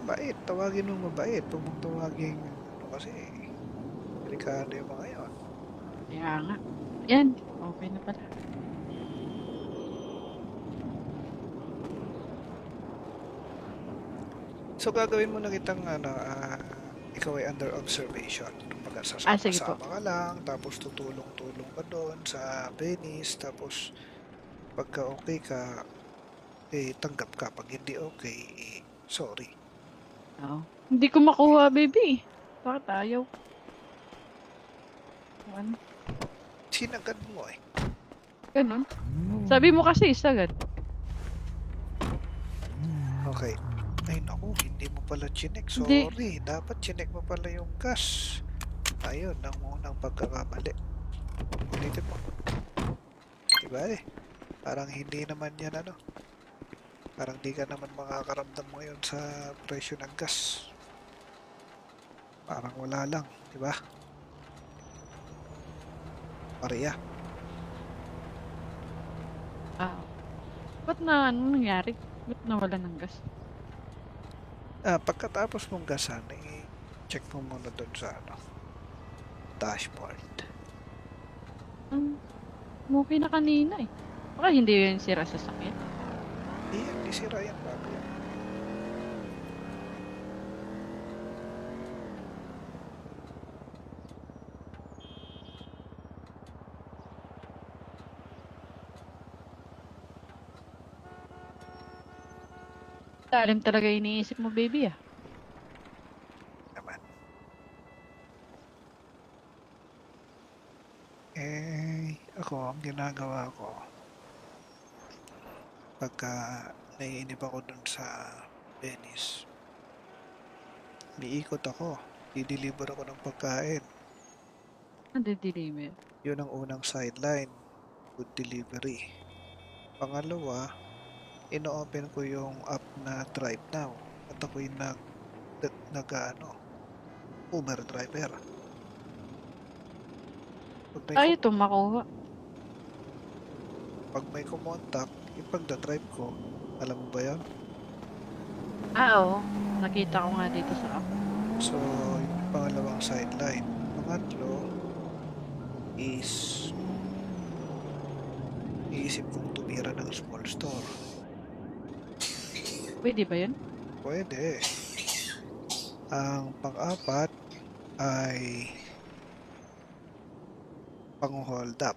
Mabait, tawagin mong mabait. Huwag mong tawagin, kasi, delikado yung mga yun. Kaya nga. Yan, okay na pala. So, gagawin mo na kitang, ikaw ay under observation. Kumbaga, Sige po. sasama-sama ka lang, tapos tutulong-tulong ka doon sa Venice, tapos pagka okay ka, tanggap ka. Pag hindi okay, sorry. Oo. Hindi ko makuha, baby. Bakit ayaw? Ano? Sinagad mo eh. Ganun. Sabi mo kasi sagad. Okay. Ay naku, hindi mo pala chinek. Hindi. Sorry, dapat chinek mo pala yung gas. Ayun, ang unang pagkakamali. Ulitin mo. Diba eh? Parang hindi naman yan ano. Parang di ka naman makakaramdam ngayon sa presyo ng gas. Parang wala lang, diba? Pareya. Ah, ba't na ano nangyari? Ba't nawala ng gas? Pagkatapos mong gasan, check mo muna doon sa ano, dashboard. Okay na kanina eh. Baka hindi yun sira sa sakit. Hindi sira yan bago yan. Lalim talaga iniisip mo, baby ah. Naman. Ako, ang ginagawa ko, pagka naiinip ako dun sa Venice, liikot ako, i-deliver ako ng pagkain. Nade-deliver. Yun ang unang sideline, food delivery. Pangalawa, ino-open ko yung app na Drive Now at ako'y Uber driver. Pag may, Ay, ito makuha. pag may kumontak, ipagda-drive ko. Alam mo ba yan? Oo. Nakita ko nga dito sa app. So, yung pangalawang sideline. Pangatlo is iisip kong tumira ng small store. Pwede ba yun? Pwede. Ang pang-apat ay pang-hold up.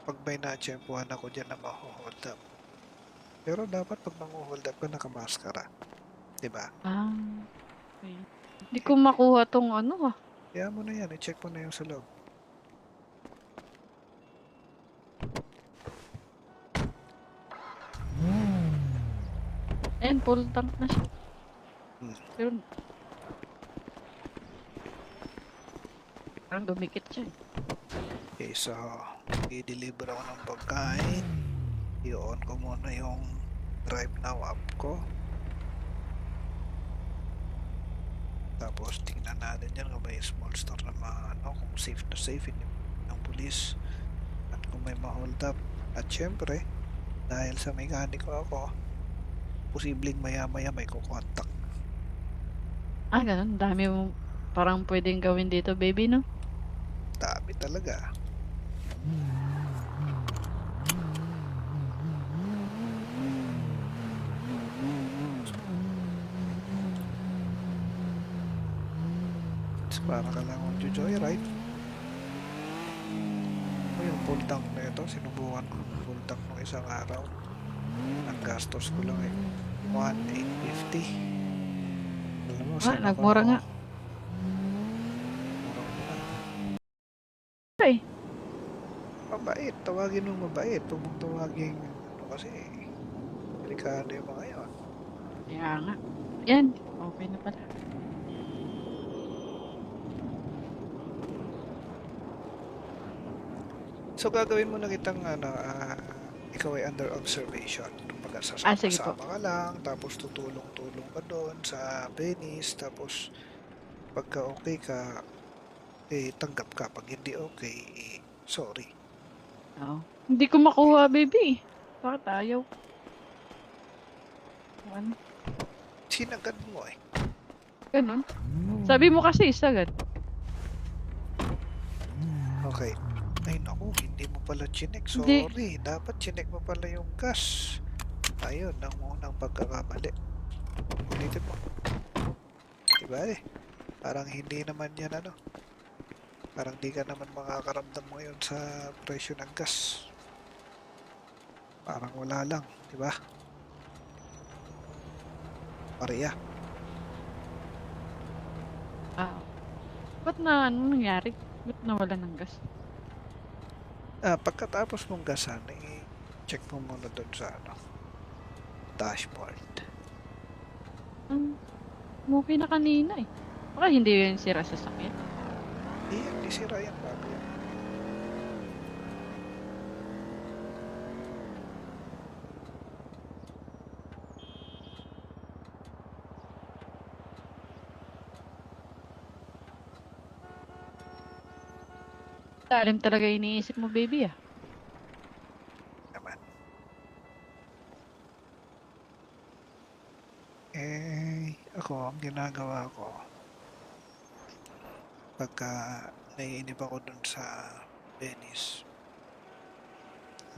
Pag may na-tsempuhan ako dyan na ma-hold up. Pero dapat pag mang-hold up ka, nakamaskara. Diba? Okay. Hindi ko makuha tong ano ah. Kaya mo na yan, i-check mo na yung sa loob. Ayan, full tank na siya. Pero parang dumikit siya eh. Okay, so, i-deliver ako ng pagkain. I-on ko muna yung Drive Now app ko. Tapos, tingnan natin yan kung may small store na kung safe na safe ng pulis. At kung may ma-hold up. At syempre, dahil sa mekaniko ako, posibleng maya-maya may kukontak. Ganun. Dami mo parang pwedeng gawin dito, baby, no? Dami talaga. So, para ka lang mag-joyride. Yung full tank na ito, sinubukan ko full tank nung isang araw. Ang gastos ko lang 1,850. Alam mo, saan ako Nagmura nga. murang mura. Ay, Mabait, tawagin mong mabait. Huwag mong tawagin, kasi, delikado yung mga yun. kaya nga. Yan, okay na pala. So, gagawin mo na kitang, ikaw ay under observation. Kumbaga, Sige po. sasama-sama ka lang, tapos tutulong-tulong ka doon sa Venice, tapos pagka okay ka, tanggap ka. Pag hindi okay, sorry. Oo. Hindi ko makuha, baby. Bakit ayaw? Ano? Sinagad mo eh. Ganun. Sabi mo kasi isagad. Okay. Ay naku, hindi mo pala chinek. Hindi. Sorry, dapat chinek mo pala yung gas. Ayun, ang unang pagkakamali. Ulitin mo. Diba eh? Parang hindi naman yan ano. Parang di ka naman makakaramdam ngayon sa presyo ng gas. Parang wala lang, diba? Pareya. Ah, ba't na ano nangyari? Ba't nawala ng gas? Pagkatapos mong gasan, check mo muna doon sa ano, dashboard. Okay na kanina eh. Baka hindi yun sira sa sakyan. Hindi sira yan bago yan. Lalim talaga iniisip mo, baby ah. Naman. Ako, ang ginagawa ko, pagka naiinip ako dun sa Venice,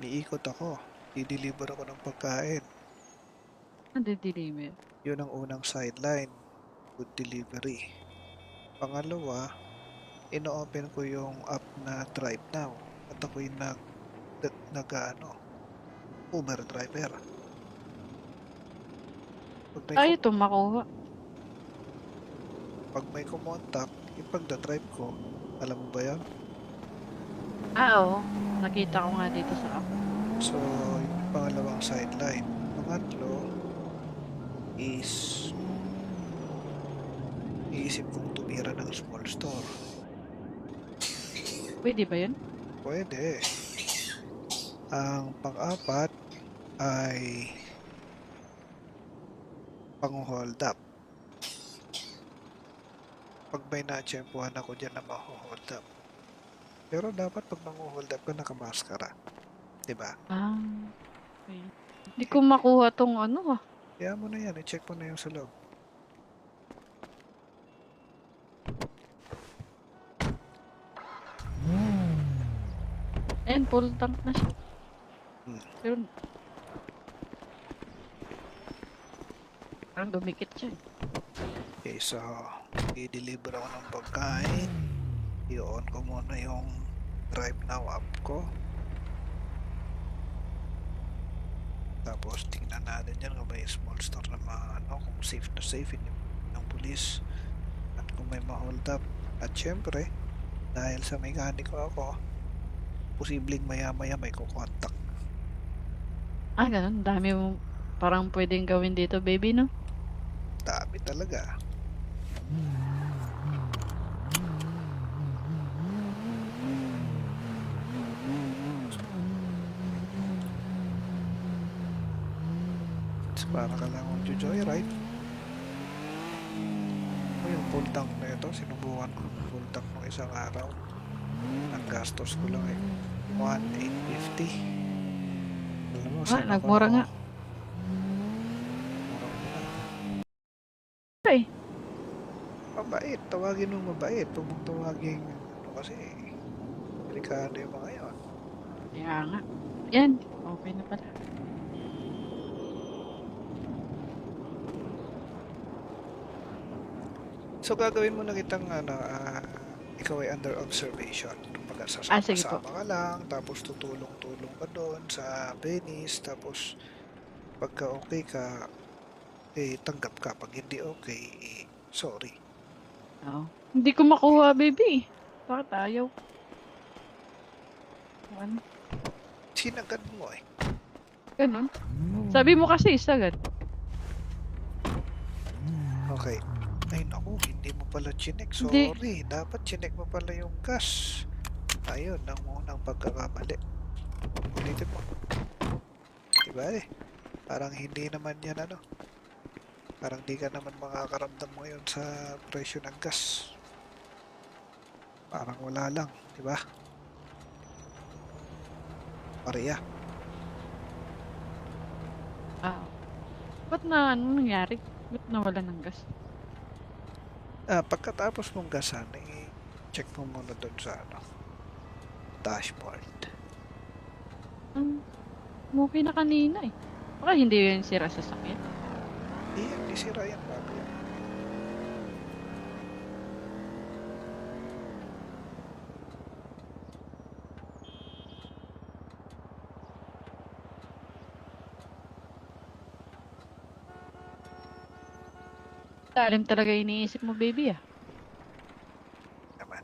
miikot ako, dideliver ako ng pagkain. Nade-deliver. Yun ang unang sideline, food delivery. Pangalawa, ino-open ko yung app na Drive Now at ako'y Uber driver. Ay, ito makuha. Pag may kumontak, ipagdadrive ko, alam mo ba yan? Oo. Nakita ko nga dito sa app. So, yung pangalawang sideline. Pangatlo is iisip kong tumira ng small store. Pwede ba yun? Pwede. Ang pang-apat ay pang-hold up. Pag may na-tsempuhan ako dyan na ma-hold up. Pero dapat pag mang-hold up ka nakamaskara. Diba? Okay. Hindi ko makuha tong ano ah. Kaya mo na yan. I-check mo na yung sa loob. Ayan, full tank na siya. Pero parang dumikit siya eh. Okay, so i-deliver ako ng pagkain. I-on ko muna yung Drive Now app ko. Tapos tingnan natin dyan kung may small store na kung safe na safe ng police at kung may ma-hold up. At syempre, dahil sa mekaniko ako, posibleng maya-maya may kukontak. Ganun. Dami mo parang pwedeng gawin dito, baby, no? Dami talaga. Para ka lang mag-joyride. Yung full tank na ito, sinubukan ko full tank ng isang araw. Ang gastos ko lang 1,850. Alam mo, saan ako? Nagmura nga. Okay. Mabait, tawagin mo mabait. Huwag mong tawagin kasi delikado yung mga yun. Kaya nga. Yan. Okay na pala. So gagawin mo na kitang ikaw ay under observation. Kumbaga Sige po. sasama ka lang, tapos tutulong-tulong ka doon sa Venice, tapos pagka okay ka, tanggap ka. Pag hindi okay, sorry. Oo. Hindi ko makuha, baby. Bakit ayaw? Ano? Sinagad mo eh. Ganun. Sabi mo kasi isagad. Okay. Ay naku, hindi mo pala chinek. Hindi. Sorry, dapat chinek mo pala yung gas. Ayun, ang unang pagkakamali. Ulitin mo. Diba eh? Parang hindi naman yan ano. Parang di ka naman makakaramdam ngayon sa presyo ng gas. Parang wala lang, diba? Pareya. Ba't na anong nangyari? Ba't nawala ng gas? Pagkatapos mong gasan, check mo muna doon sa dashboard. Okay na kanina eh. Baka hindi yun sira sa sakyan. Di sira yan bago yan. Lalim talaga iniisip mo, baby ah. Naman.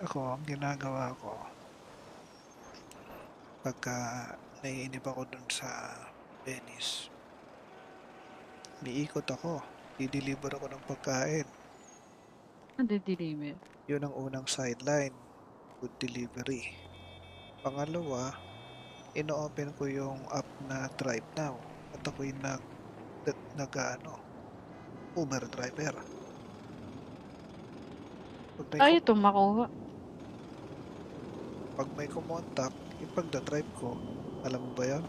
Ako, ang ginagawa ko, pagka naiinip ako dun sa Venice, niikot ako, i-deliver ako ng pagkain. Nade-deliver. Yun ang unang sideline, food delivery. Pangalawa, ino-open ko yung app na Drive Now at ako'y Uber driver. Ay, ito makuha. Pag may kumontak, yung pagdadrive ko, alam mo ba yan?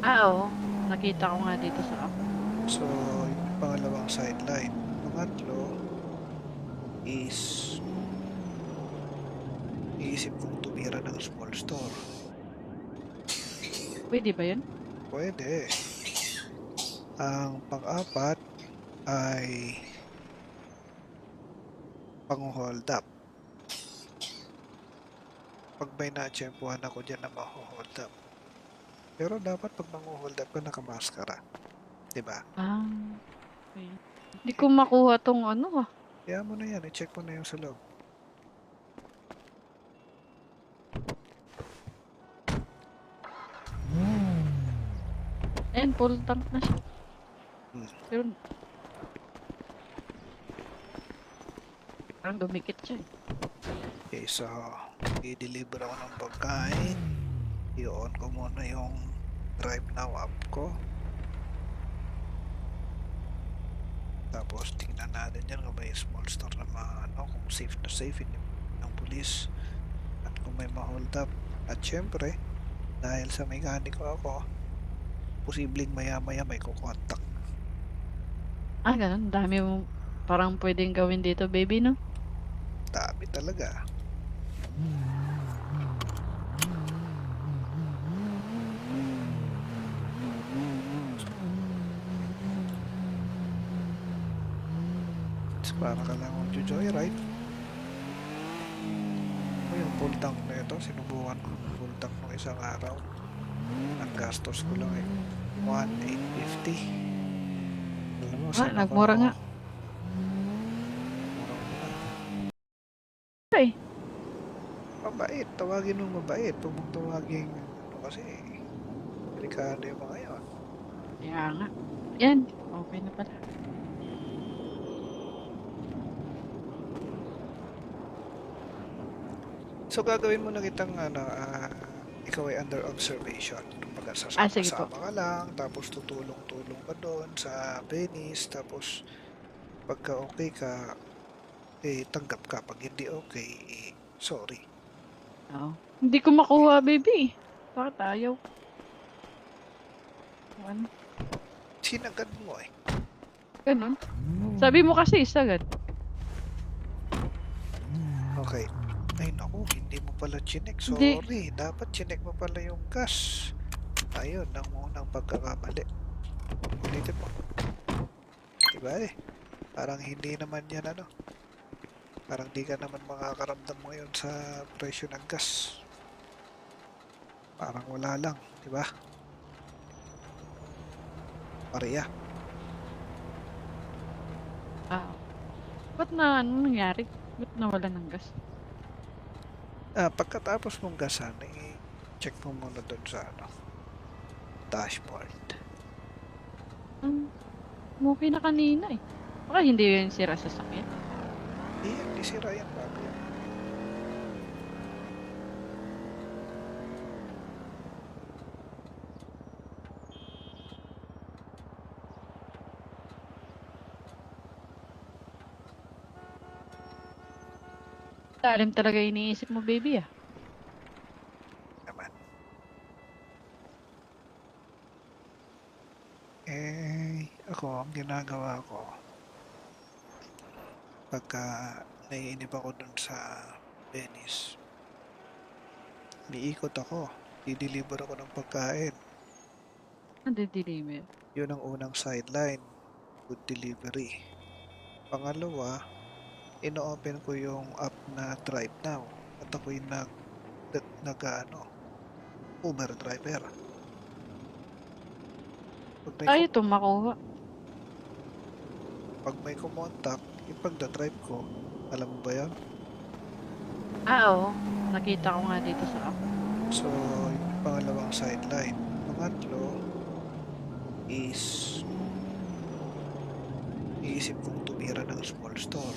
Oo. Nakita ko nga dito sa app. So, yung pangalawang sideline. Pangatlo is iisip kong tumira ng small store. Pwede ba yun? Pwede. Ang pang-apat ay pang-hold up. Pag may na-tsempuhan ako dyan na ma-hold up. Pero dapat pag mang-hold up ka nakamaskara. Diba? Okay. Hindi ko makuha tong ano ah. Kaya mo na yan. I-check mo na yung sa loob. Ayan, full tank na siya. Pero parang dumikit siya eh. Okay, so i-deliver ako ng pagkain. I-on ko muna yung Drive Now app ko. Tapos tingnan natin dyan kung may small store na kung safe na safe ng pulis at kung may ma-hold up. At syempre, dahil sa mekaniko ako, posibleng maya-maya may kukontak. Ganun. Dami mo parang pwedeng gawin dito, baby, no? Dami talaga. So, para ka lang mag-joyride. O yung full tank na ito, sinubukan ko full tank ng isang araw. Ang gastos ko lang 1,850. Alam mo, saan Nagmura nga. Mura ko na. Ay, Mabait, tawagin mo mabait. Huwag mong tawagin, kasi, delikado yung mga yun. kaya nga. Yan, okay na pala. So, gagawin mo na kitang, ikaw ay under observation. Kumbaga, Sige po. sasama-sama ka lang, tapos tutulong-tulong ka doon sa Venice, tapos, pagka okay ka, tanggap ka. Pag hindi okay, sorry. Oo. Hindi ko makuha, baby. Bakit ayaw? Ano? Sinagad mo eh. Ganun. Sabi mo kasi sagad. Okay. Ay naku, hindi mo pala chinek. Hindi. Sorry, dapat chinek mo pala yung gas. Ayun, ang unang pagkakamali. Ulitin mo. Diba eh? Parang hindi naman yan Parang di ka naman makakaramdam ngayon sa presyo ng gas. Parang wala lang, diba? Pareya. Ba't na anong nangyari? Ba't nawala ng gas? Pagkatapos mong gasan, check mo muna doon sa dashboard. Okay na kanina eh. Baka hindi yun sira sa sakyan. Di sira yan bago yan. Lalim talaga iniisip mo, baby ah. Ako, ang ginagawa ko, pagka naiinip ako dun sa Venice, umiikot ako, i-deliver ako ng pagkain. Nade-deliver. Yun ang unang sideline, food delivery. Pangalawa, ino-open ko yung app na Drive Now at ako'y Uber driver. Pag may, Ay, ito makuha. pag may kumontak, ipagda-drive ko. Alam mo ba yan? Oo. Nakita ko nga dito sa app. So, yung pangalawang sideline. Pangatlo is iisip kong tumira ng small store.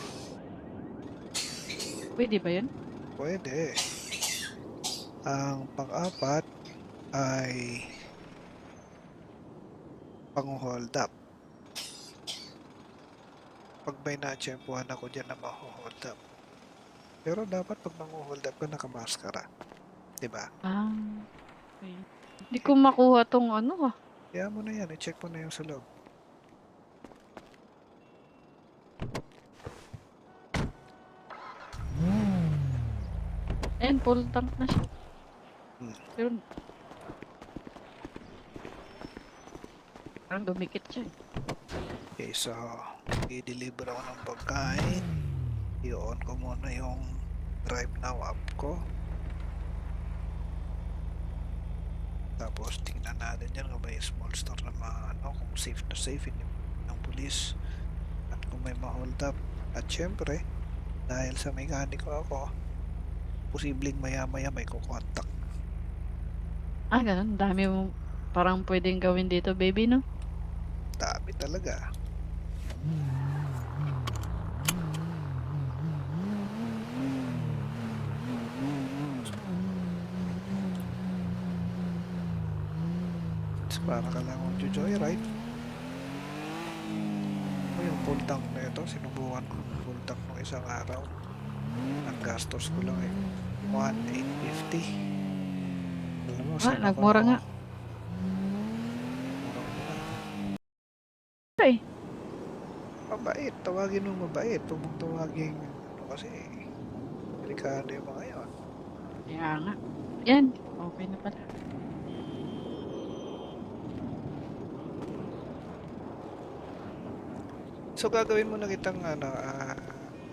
Pwede ba yun? Pwede. Ang pang-apat ay pang-hold up. Pag may na-tsempuhan ako dyan na ma-hold up. Pero dapat pag mang-hold up ka nakamaskara. Diba? Ah, okay. Hindi ko makuha tong ano ah. Kaya mo na yan. I-check mo na yung sa loob. Ayan, full tank na siya. Hmm. Pero, parang dumikit siya eh. Okay, so i-deliver ako ng pagkain. I-on ko muna yung Drive Now app ko. Tapos tingnan natin yan kung may small store na kung safe na safe ng pulis at kung may ma-hold up. At syempre, dahil sa mekaniko ako, posibleng maya-maya may kukontak. Ah, ganun. Dami mo parang pwedeng gawin dito, baby, no? Dami talaga. It's para ka lang mag-joyride. O yung full tank na ito, sinubukan ko yung full tank nung isang araw. Ang gastos ko lang 1,850. Alam mo, saan ako nagmura nga. Mura-mura. Ay, Mabait, tawagin mo mabait. Huwag mong tawagin, kasi delikado yung mga yun. kaya nga. Yan, okay na pala. So gagawin mo na kitang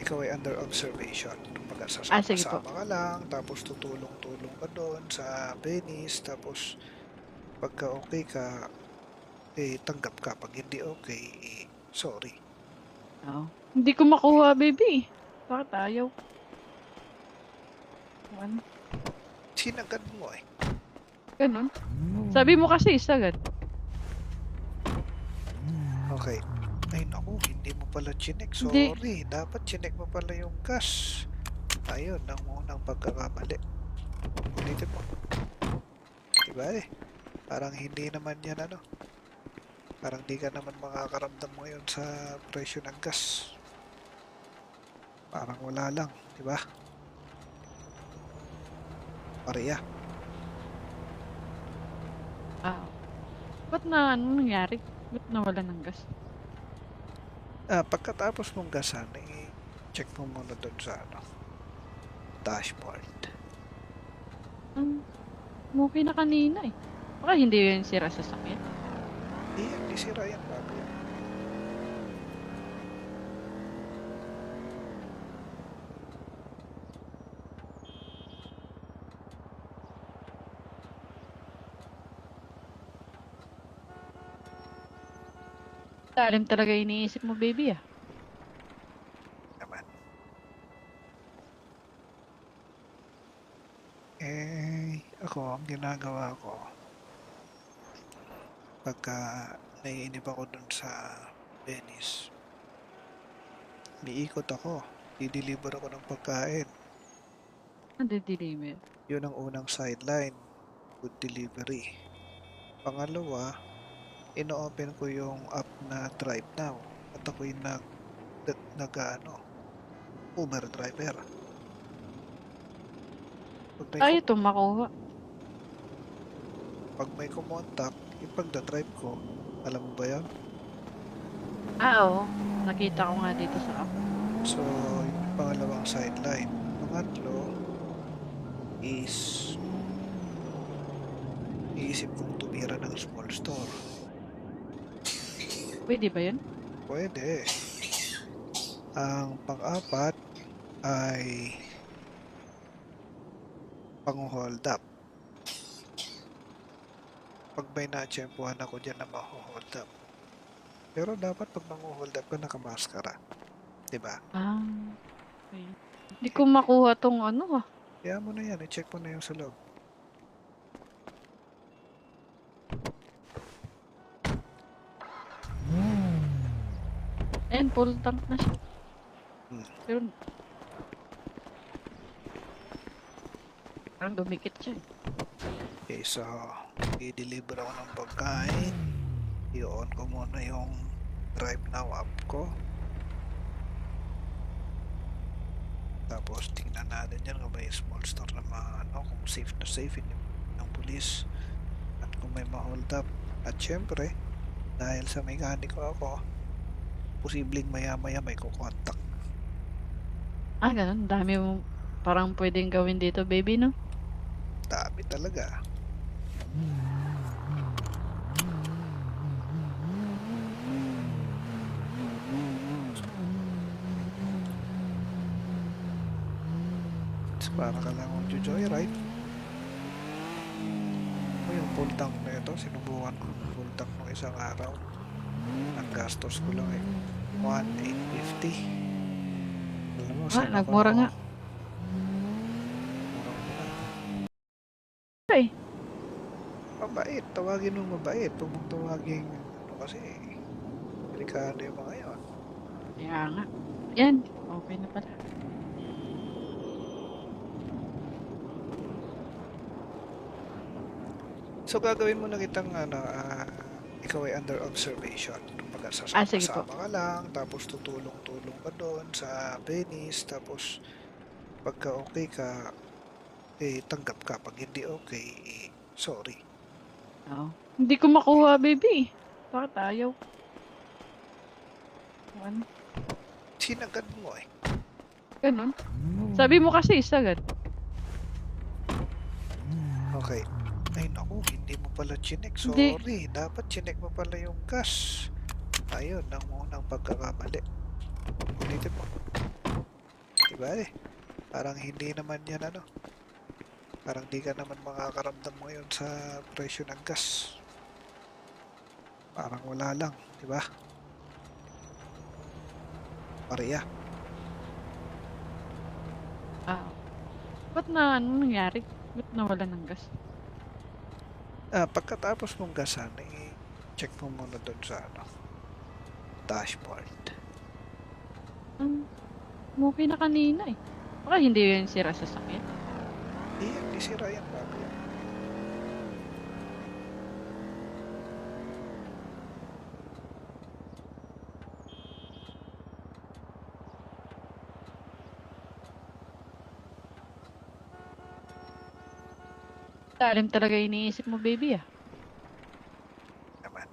ikaw ay under observation. Kumbaga Sige po. sasama-sama ka lang, tapos tutulong-tulong ka doon sa Venice, tapos pagka okay ka, tanggap ka. Pag hindi okay, sorry. Oo. Hindi ko makuha, baby. Bakit ayaw? Ano? Sinagad mo eh. Ganun. Sabi mo kasi isagad. Okay. Ay naku, hindi mo pala chinek. Hindi. Sorry, dapat chinek mo pala yung gas. Ayun, ang unang pagkakamali. Ulitin mo. Diba parang hindi naman yan parang di ka naman makakaramdam ngayon sa presyo ng gas. Parang wala lang, diba? Pareya. Ba't na ano nangyari? Ba't nawala ng gas? Pagkatapos mong gasan, check mo muna doon sa dashboard. Okay na kanina eh. Baka hindi yun sira sa sakyan. Hindi sira yan bago yan. Lalim talaga iniisip mo, baby ah. Naman. Ako, ang ginagawa ko, pagka naiinip ako dun sa Venice, umiikot ako, i-deliver ako ng pagkain. Nade-deliver. Yun ang unang sideline, food delivery. Pangalawa, ino-open ko yung app na Drive Now at ako'y Uber driver. Ay, ito makuha. Pag may kumontak, ipagda-drive ko. Alam mo ba yan? Oo. Nakita ko nga dito sa app. So, yung pangalawang sideline. Pangatlo is iisip kong tumira ng small store. Pwede ba yun? Pwede. Ang pang-apat ay pang-hold up. Pag may na-tsempuhan ako dyan na ma-hold up. Pero dapat pag mang-hold up ka nakamaskara. Diba? Ah, okay. Hindi ko makuha tong ano ah. Kaya mo na yan. I-check mo na yung sa loob. Ayan, full tank na siya. Hmm. Pero parang dumikit siya eh. Okay, so i-deliver ako ng pagkain. I-on ko muna yung Drive Now app ko. Tapos tingnan natin yan kung may small store na kung safe na safe hindi ng pulis at kung may ma-hold up. At syempre, dahil sa mekaniko ako, posibleng maya-maya may kukontak. Ah, ganun. Dami mo parang pwedeng gawin dito, baby, no? Dami talaga. So, para ka lang mag-joyride. O yung full tank na ito, sinubukan ko full tank nung isang araw. Ang gastos ko lang 1,850. Alam mo, saan ako Nagmura nga. murang-mura. Ay, Mabait, tawagin mo mabait. Huwag mong tawagin, kasi, delikado yung mga yun. kaya nga. Yan, okay na pala. So, gagawin mo na kitang, ikaw ay under observation. Kumbaga, Sige po. sasama-sama ka lang, tapos tutulong-tulong ka doon sa Venice, tapos, pagka okay ka, tanggap ka. Pag hindi okay, sorry. Oo. Hindi ko makuha, baby. Bakit ayaw? Ano? Sinagad mo eh. Ganun. Sabi mo kasi isagad. Okay. Ay naku, hindi mo pala chinek. Hindi. Sorry, dapat chinek mo pala yung gas. Ayun, ang unang pagkakamali. Ulitin mo. Diba parang hindi naman yan parang di ka naman makakaramdam ngayon sa presyo ng gas. Parang wala lang, diba? Pareya. Ah, ba't na ano nangyari? Ba't nawala ng gas? Pagkatapos mong gasan, check mo muna doon sa dashboard. Okay na kanina eh. Baka hindi yun sira sa sakyan. Hindi sira yan bago yan. Lalim talaga iniisip mo, baby ah. Naman.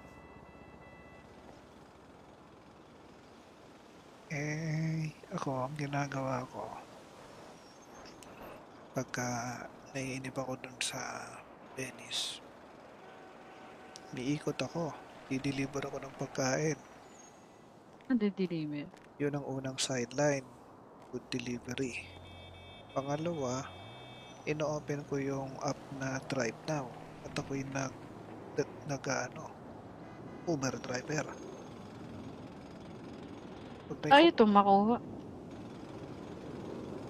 Ako, ang ginagawa ko, pagka naiinip ako dun sa Venice, niikot ako, i-deliver ako ng pagkain. Nade-deliver. Yun ang unang sideline, food delivery. Pangalawa, ino-open ko yung app na Drive Now at ako'y Uber driver. Ay, ito makuha.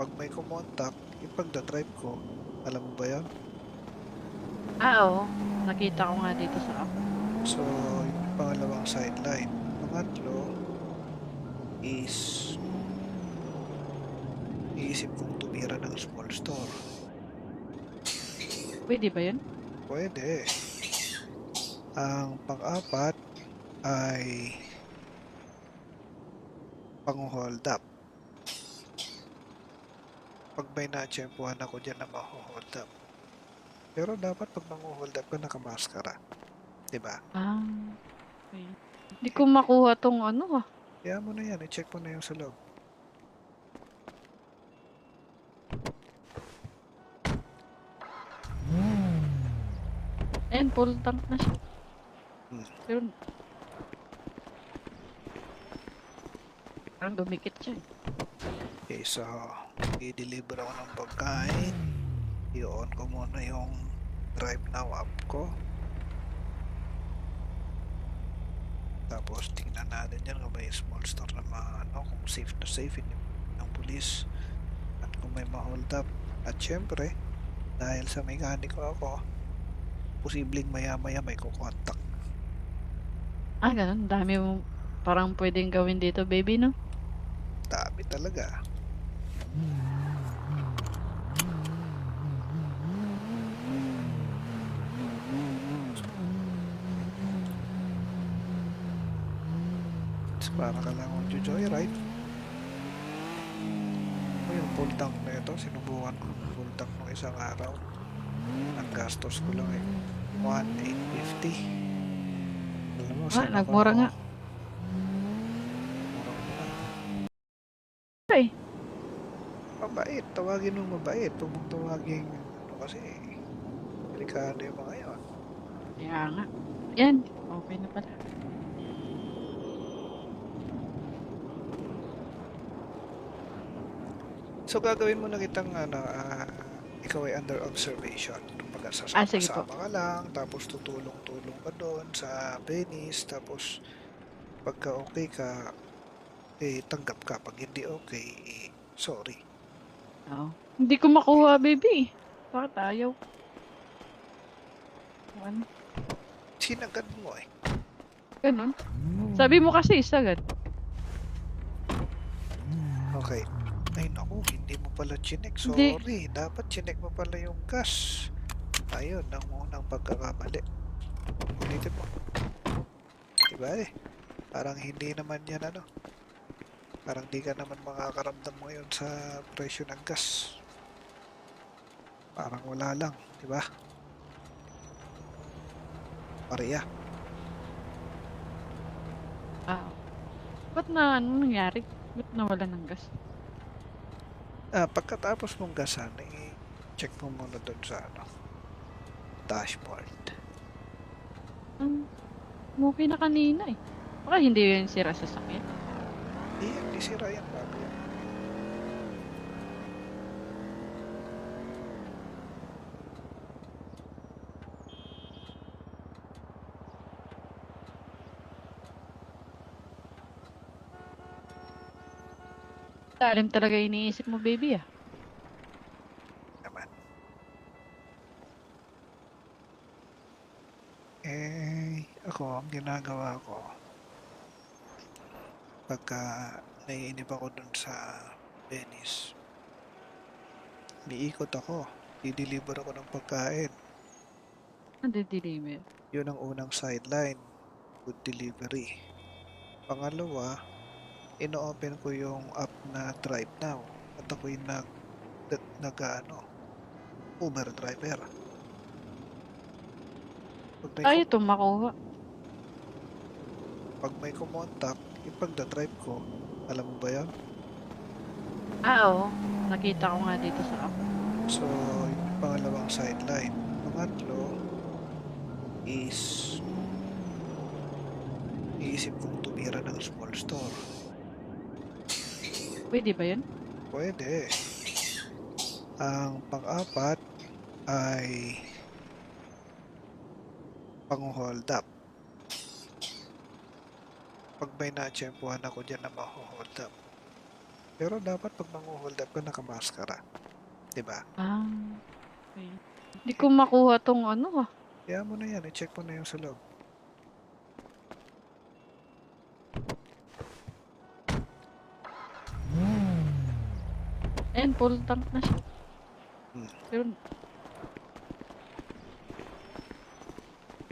Pag may kumontak, yung pagdadrive ko, alam mo ba yan? Oo. Nakita ko nga dito sa app. So, yung pangalawang sideline. Pangatlo is iisip kong tumira ng small store. Pwede ba yun? Pwede. Ang pang-apat ay pang-hold up. Pag may na-tsempuhan ako dyan na ma-hold up. Pero dapat pag mang-hold up ka nakamaskara. Diba? Ah, okay. Hindi ko makuha tong ano ah. Kaya mo na yan, i-check mo na yung sa loob. Ayan, full tank na siya. Hmm. Pero parang dumikit siya eh. Okay, so i-deliver ako ng pagkain. I-on ko muna yung Drive Now app ko. Tapos tingnan natin dyan kung may small store na kung safe na safe, hindi ng pulis. At kung may ma-hold up. At syempre, dahil sa mekaniko ako, posibleng maya-maya may kukontak. Ah, ganun. Dami mo parang pwedeng gawin dito, baby, no? Dami talaga. So, para ka lang mag-joyride. O yung full tank na ito, sinubukan ko yung full tank ng isang araw. Ang gastos ko lang eh, 1,850. Alam mo, saan ako? Nagmura nga. Murang-mura. Ay, Mabait, tawagin mo mabait. Huwag mong tawagin, kasi, delikado yung mga yun. kaya nga. Yan, okay na pala. So, gagawin mo na kitang, ikaw ay under observation. Kumbaga, Sige po. sasama ka lang, tapos tutulong-tulong ka doon sa Venice, tapos, pagka okay ka, tanggap ka. Pag hindi okay, sorry. Oo. Hindi ko makuha, baby. Bakit ayaw? Ano? Sinagad mo eh. Ganun. Sabi mo kasi isagad. Okay. Ay naku, hindi mo pala chinek. Hindi. Sorry, dapat chinek mo pala yung gas. Ayun, ang unang pagkakamali. Ulitin mo. Diba eh? Parang hindi naman yan Parang di ka naman makakaramdam ngayon sa presyo ng gas. Parang wala lang, diba? Pareya. Ba't na ano nangyari? Ba't nawala ng gas? Pagkatapos mong gasan, check mo muna doon sa dashboard. Okay na kanina eh. Baka hindi yun sira sa sakyan. Hindi sira yan bago yan. Lalim talaga iniisip mo, baby ah. Naman. Ako, ang ginagawa ko, pagka naiinip ako dun sa Venice, miikot ako, i-deliver ako ng pagkain. Nade-deliver. Yun ang unang sideline, food delivery. Pangalawa, ino-open ko yung app na Drive Now at ako'y Uber driver. Ito makuha. Pag may kumontak, ipagda-drive ko. Alam mo ba yan? Oo. Nakita ko nga dito sa app. So, yung pangalawang sideline. Pangatlo is iisip kong tumira ng small store. Pwede ba yun? Pwede. Ang pang-apat ay pang-hold up. Pag may na-tsempuhan ako dyan na ma-hold up. Pero dapat pag mang-hold up ka, nakamaskara. Diba? Okay. Hindi ko makuha tong ano ah. Kaya mo na yan, i-check mo na yung sa loob. Ayan, full tank na siya. Pero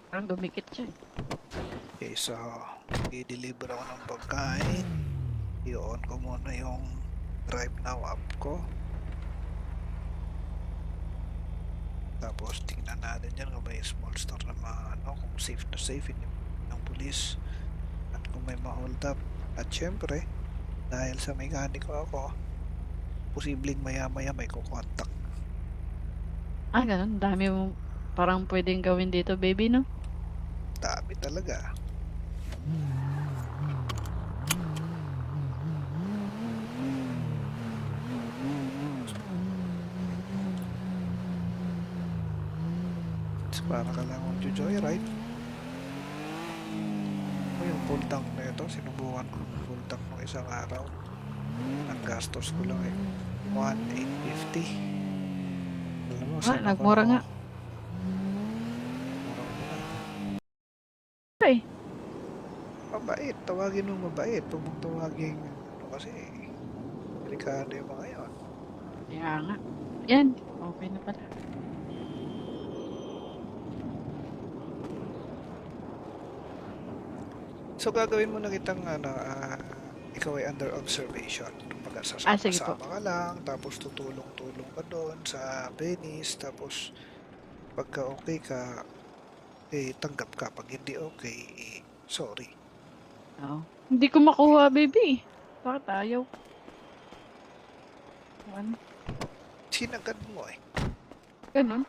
parang dumikit siya eh. Okay, so i-deliver ako ng pagkain. I-on ko muna yung Drive Now app ko. Tapos tingnan natin dyan kung may small store na kung safe na safe, hindi ng pulis. may ma-hold up. At syempre, dahil sa mekaniko ako, posibleng maya-maya may kukontak. Ganun. Dami mo parang pwedeng gawin dito, baby, no? Dami talaga. It's para ka lang mag-joyride. O yung full tank na ito, sinubukan ko full tank nung isang araw. Ang gastos ko lang 1,850. Alam mo, saan ako Nagmura nga. Mura mo na. Eh, Mabait, tawagin mo mabait. Huwag mong tawagin, kasi, delikado yung mga yun. kaya nga. Yan. Okay na pala. So, gagawin mo na kitang, ikaw ay under observation. Kumbaga, Sige po. sasama-sama ka lang, tapos tutulong-tulong ka doon sa Venice, tapos, pagka okay ka, tanggap ka. Pag hindi okay, sorry. Oo. Hindi ko makuha, baby. Bakit ayaw? Ano? Sinagad mo Ganun.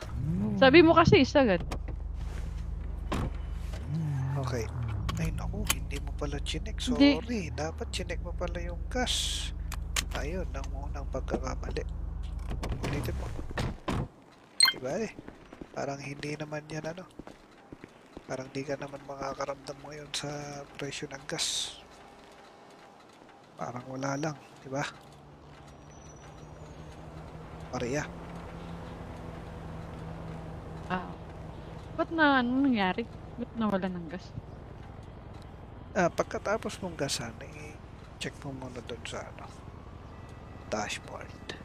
Sabi mo kasi isagad. Okay. Ay, naku, hindi mo pala chinek. Hindi. Sorry, dapat chinek mo pala yung gas. Ayun, ang unang pagkakamali. Ulitin mo. Diba parang hindi naman yan parang di ka naman makakaramdam ngayon sa presyo ng gas. Parang wala lang, diba? Pareya. Ba't na ano nangyari? Ba't nawala ng gas? Pagkatapos mong gasan, check mo muna doon sa dashboard.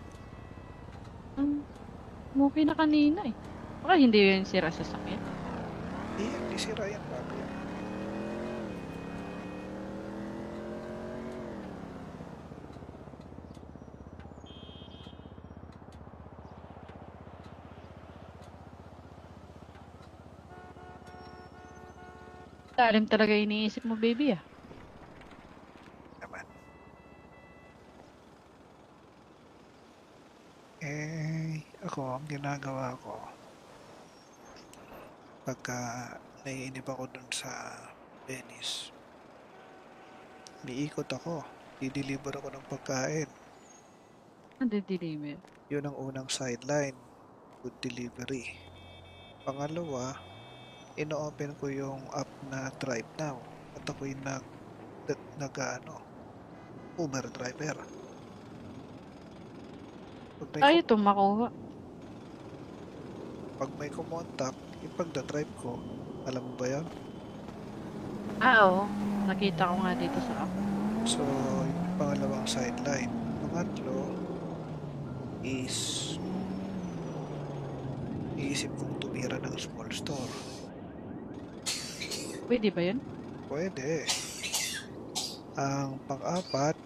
Okay na kanina eh. Baka hindi yun sira sa sakyan. Hindi sira yan bago yan. Lalim talaga iniisip mo, baby, Naman. Ako, ang ginagawa ko, pagka naiinip ako dun sa Venice, miikot ako, dideliver ako ng pagkain. Nade-deliver. Yun ang unang sideline, food delivery. Pangalawa, ino-open ko yung app na Drive Now at ako'y Uber driver. Ito makuha. Pag may kumontak, ipagda-drive ko. Alam mo ba yan? Oo. Nakita ko nga dito sa app. So, yung pangalawang sideline. Pangatlo is iisip kong tumira ng small store. Pwede ba yun? Pwede. Ang pang-apat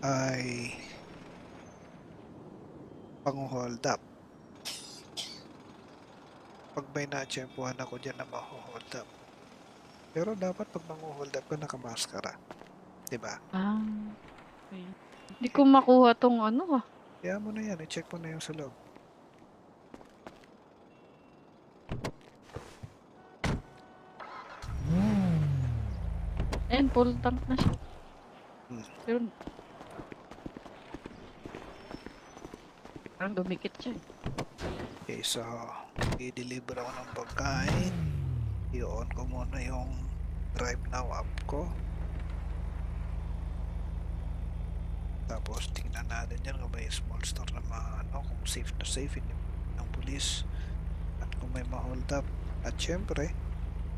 ay pang-hold up. Pag may na-tsempuhan ako dyan na ma-hold up. Pero dapat pag mang-hold up ka, nakamaskara. Diba? Okay. Hindi ko makuha tong Kaya mo na yan, i-check mo na yung sa loob. Ayan, full tank na siya. Pero parang dumikit siya eh. Okay, so, i-deliver ako ng pagkain. I-on ko muna yung Drive Now app ko. Tapos, tingnan natin yan kung may small store na kung safe na safe, hindi ng pulis. At kung may ma-hold up. At syempre,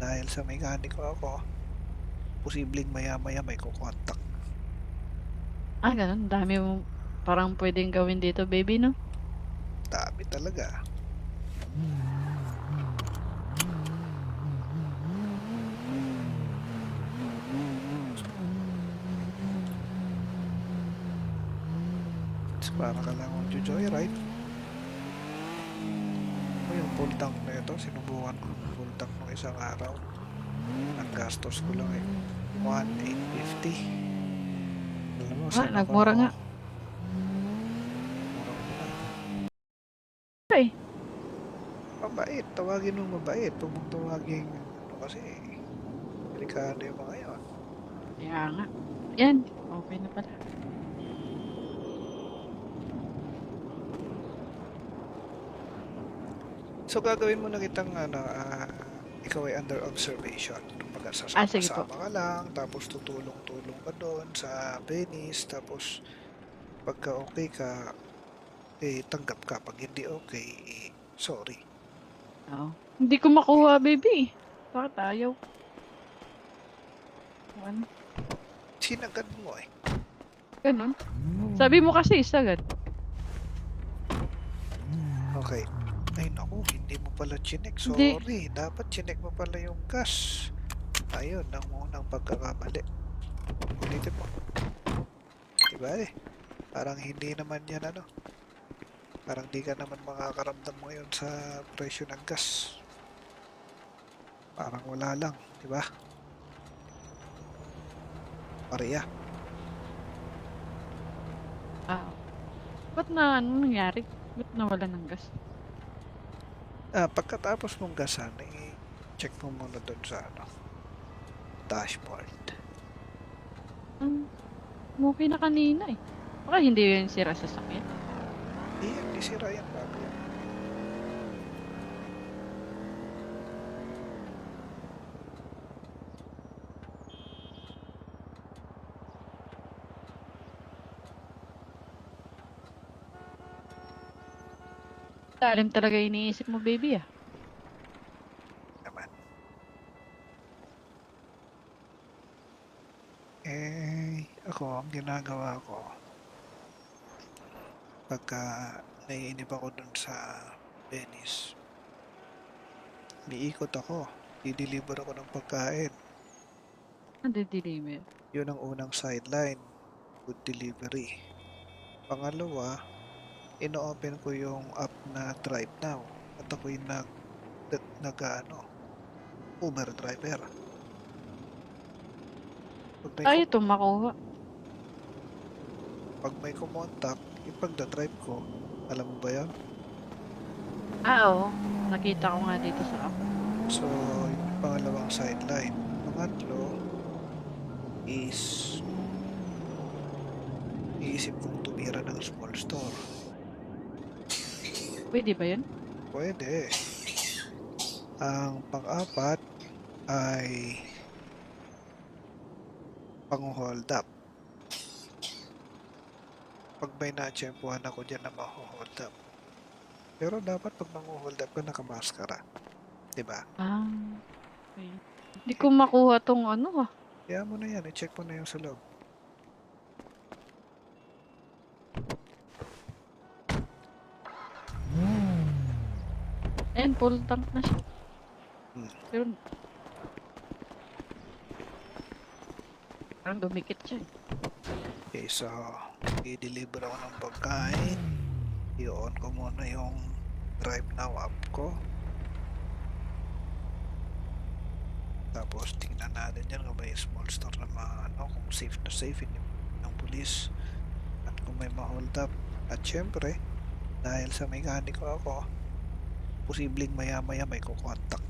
dahil sa mekaniko ako, posibleng maya-maya may kukontak. Ganun. Dami mo parang pwedeng gawin dito, baby, no? Dami talaga. It's para ka lang mag-joyride. O yung full tank na ito, sinubukan ko full tank nung isang araw. Ang gastos ko lang 1,850. Alam mo, Ah, saan ako nagmura nga. murang mura. Ay, Mabait, tawagin mo mabait. Huwag mong tawagin, ano kasi, delikado yung mga yun. kaya nga. Yan, okay na pala. So, gagawin mo na kitang, ikaw ay under observation. Kumbaga, Ah, sige po. sasama-sama ka lang, tapos tutulong-tulong ka doon sa Venice, tapos pagka okay ka, tanggap ka. Pag hindi okay, sorry. Oo. Hindi ko makuha, baby. Bakit ayaw? Ano? Sinagad mo eh. Ganun. Sabi mo kasi isagad. Okay. Ay naku, hindi mo pala chinek. Hindi. Sorry, dapat chinek mo pala yung gas. Ayun, ang unang pagkakamali. Ulitin mo. Diba eh? Parang hindi naman yan ano. Parang di ka naman makakaramdam ngayon sa presyo ng gas. Parang wala lang, diba? Pareya. Ah, ba't na ano nangyari? Ba't nawala ng gas? Pagkatapos mong gasan, check mo muna doon sa ano, dashboard. Okay na kanina eh. Baka hindi yun sira sa sakyan. Di sira yan bago yan. Lalim talaga iniisip mo, baby ah. Naman. Ako, ang ginagawa ko, pagka naiinip ako dun sa Venice, niikot ako, dideliver ako ng pagkain. Nade-deliver. Yun ang unang sideline, food delivery. Pangalawa, ino-open ko yung app na Drive Now at ako'y nag Uber driver. Pag may, Ay, ito makuha. pag may kumontak, yung pagdadrive ko, alam mo ba yan? Ah, oo. Nakita ko nga dito sa app. So, yung pangalawang sideline. Pangatlo is iisip kong tumira ng small store. Pwede ba yun? Pwede. Ang pang-apat ay pang-hold up. Pag may na-tsempuhan ako dyan na ma-hold up. Pero dapat pag mang-hold up ka, nakamaskara. Diba? Ah, okay. Hindi ko makuha tong ano ah. Kaya mo na yan, i-check mo na yung sa loob. Ayan, full tank na siya. Hmm. Pero, parang dumikit siya eh. Okay, so, i-deliver ako ng pagkain. I-on ko muna yung Drive Now app ko. Tapos, tingnan natin dyan kung may small store na kung safe na safe, hindi ng pulis. At kung may ma-hold up. At syempre, dahil sa mekaniko ako, posibleng maya-maya may kukontak.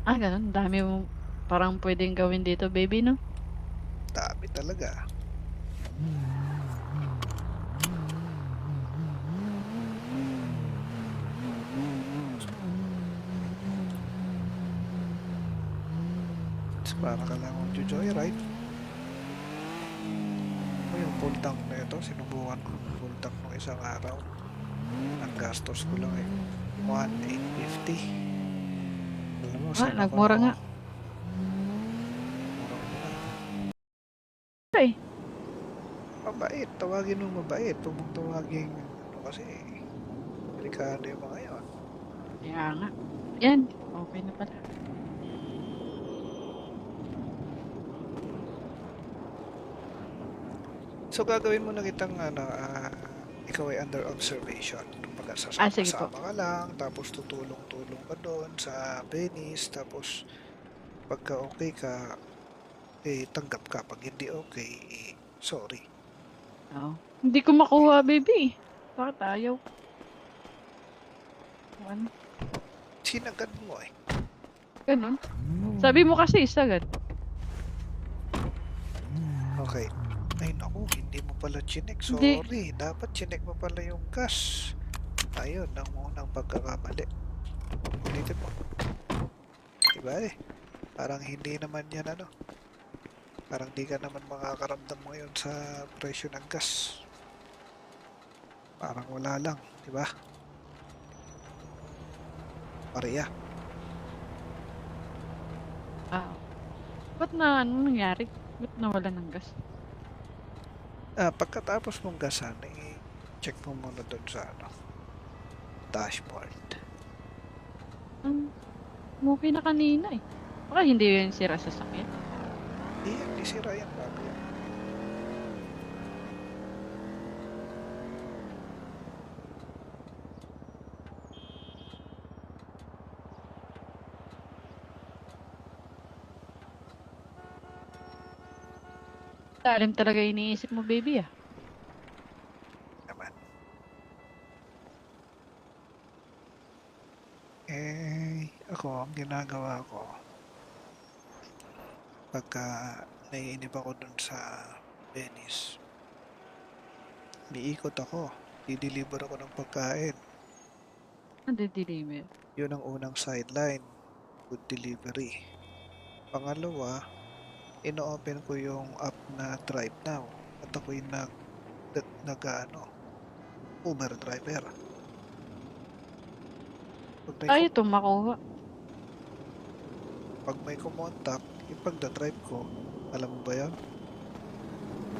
Ah, ganun. Dami mo parang pwedeng gawin dito, baby, no? Dami talaga. So, para ka lang mag-joyride. O yung full tank na ito, sinubukan ko yung full tank ng isang araw. Ang gastos ko lang ay 1,850. Alam mo, Ah, saan ako nagmura nga. murang mura. Ay, Mabait, tawagin mo mabait. Huwag mong tawagin, ano kasi, delikado yung mga yun. kaya nga. Yan, okay na pala. So, gagawin mo na kitang, ikaw ay under observation. Kumbaga, Ah, sige po. sasama-sama ka lang, tapos tutulong-tulong ka doon sa Venice, tapos pagka okay ka, tanggap ka. Pag hindi okay, sorry. Oo. Hindi ko makuha, baby. Bakit ayaw? Ano? Sinagad mo eh. Ganun. Sabi mo kasi sagad. Okay. Ay naku, hindi mo pala chinek. Hindi. Sorry. Dapat chinek mo pala yung gas. Ayun, ang unang pagkakamali. Ulitin mo. Diba eh? Parang hindi naman yan ano. Parang di ka naman makakaramdam ngayon sa presyo ng gas. Parang wala lang. Diba? Pareya. Ah. Ba't na ano nangyari? Ba't nawala ng gas? Pagkatapos mong gasan, check mo muna doon sa ano, dashboard. Okay na kanina eh. Baka hindi yun sira sa sakyan. Hindi sira yan bago yan. Lalim talaga iniisip mo, baby ah. Naman. Ako, ang ginagawa ko, pagka naiinip ako dun sa Venice, miikot ako, i-deliver ako ng pagkain. Nade-deliver. Yun ang unang sideline, food delivery. Pangalawa, ino-open ko yung app na Drive Now at ako'y Uber driver. Ay, ito makuha. Pag may kumontak, ipagdadrive ko. Alam mo ba yan?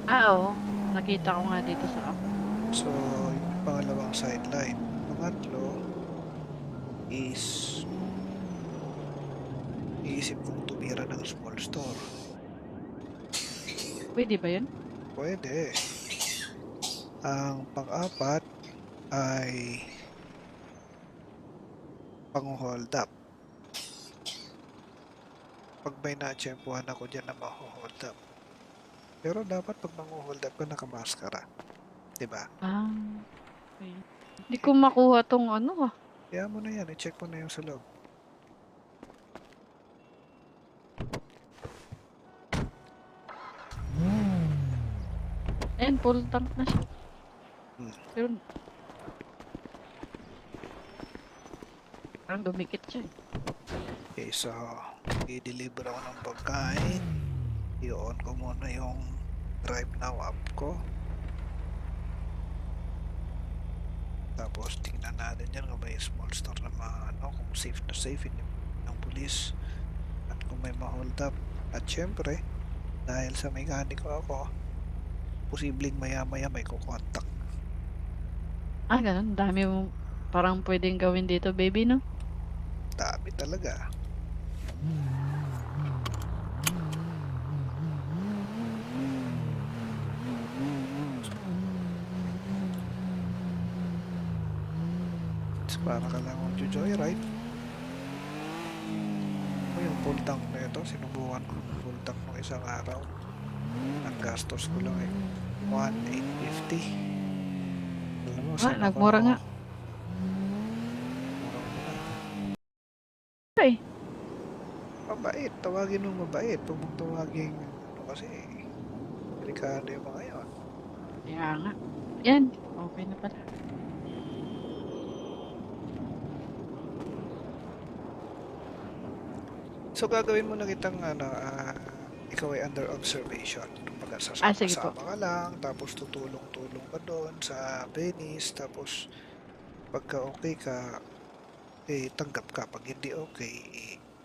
Oo. Nakita ko nga dito sa app. So, yung pangalawang sideline. Pangatlo is iisip kong tumira ng small store. Pwede ba yun? Pwede. Ang pang-apat ay pang-hold up. Pag may na-tsempuhan ako dyan na ma-hold up. Pero dapat pag mang-hold up ka nakamaskara. Diba? Okay. Hindi ko makuha tong ano ah. Kaya mo na yan. I-check mo na yung sa loob. Ayan, full tank na siya. Pero parang dumikit siya eh. Okay, so i-deliver ako ng pagkain. I-on ko muna yung Drive Now app ko. Tapos tingnan natin yan kung may small store na kung safe na safe ng pulis. At kung may ma-hold up. At syempre, dahil sa mekaniko ako, posibleng maya-maya may kukontak. Ganun. Dami mo parang pwedeng gawin dito, baby, no? Dami talaga. Para ka lang mag-joyride. Yung full tank na ito, sinubukan ko full tank ng isang araw. Ang gastos ko lang 1,850. Alam mo, Nagmura nga. Okay. Mabait, tawagin mo mabait. Huwag mong tawagin, kasi delikado yung mga yun. Kaya nga. Yan. Okay na pala. So gagawin mo na kitang ikaw ay under observation. Pagka Sige po. sasama ka lang, tapos tutulong-tulong ka doon sa Venice, tapos pagka okay ka, tanggap ka. Pag hindi okay,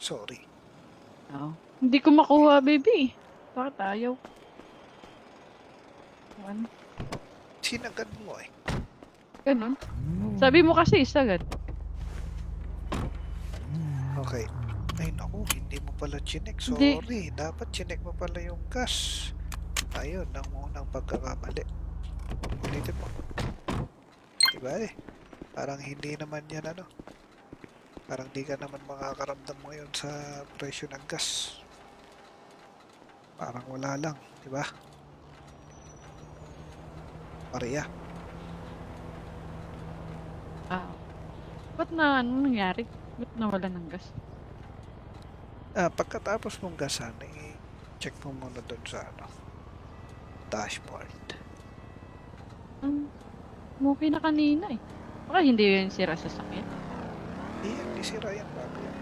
sorry. Oo. Hindi ko makuha, baby. Bakit ayaw? Ano? Sinagad mo eh. Ganun. Sabi mo kasi sagad. Okay. Ay naku, hindi mo pala chinek. Hindi. Sorry, dapat chinek mo pala yung gas. Ayun, ang unang pagkakamali. Ulitin mo. Diba eh? Parang hindi naman yan ano. Parang di ka naman makakaramdam ngayon sa presyo ng gas. Parang wala lang, di ba? Pareha. Ah, ba't na anong nangyari? Ba't nawalan ng gas? Pagkatapos mong gasan, check mo muna doon sa dashboard. Okay na kanina eh. Baka hindi yun sira sa sakyan. Hindi sira yan bago yan.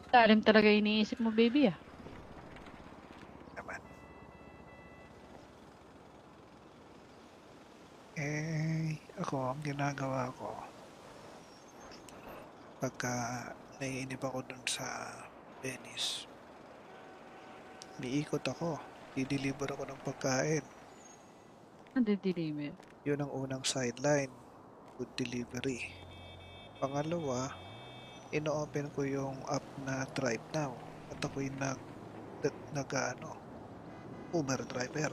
Lalim talaga iniisip mo, baby ah. Naman. Ako, ang ginagawa ko, pagka naiinip ako dun sa Venice, liikot ako, dideliver ako ng pagkain. Nade-deliver. Yun ang unang sideline, food delivery. Pangalawa, ino-open ko yung app na Drive Now at ako'y Uber driver.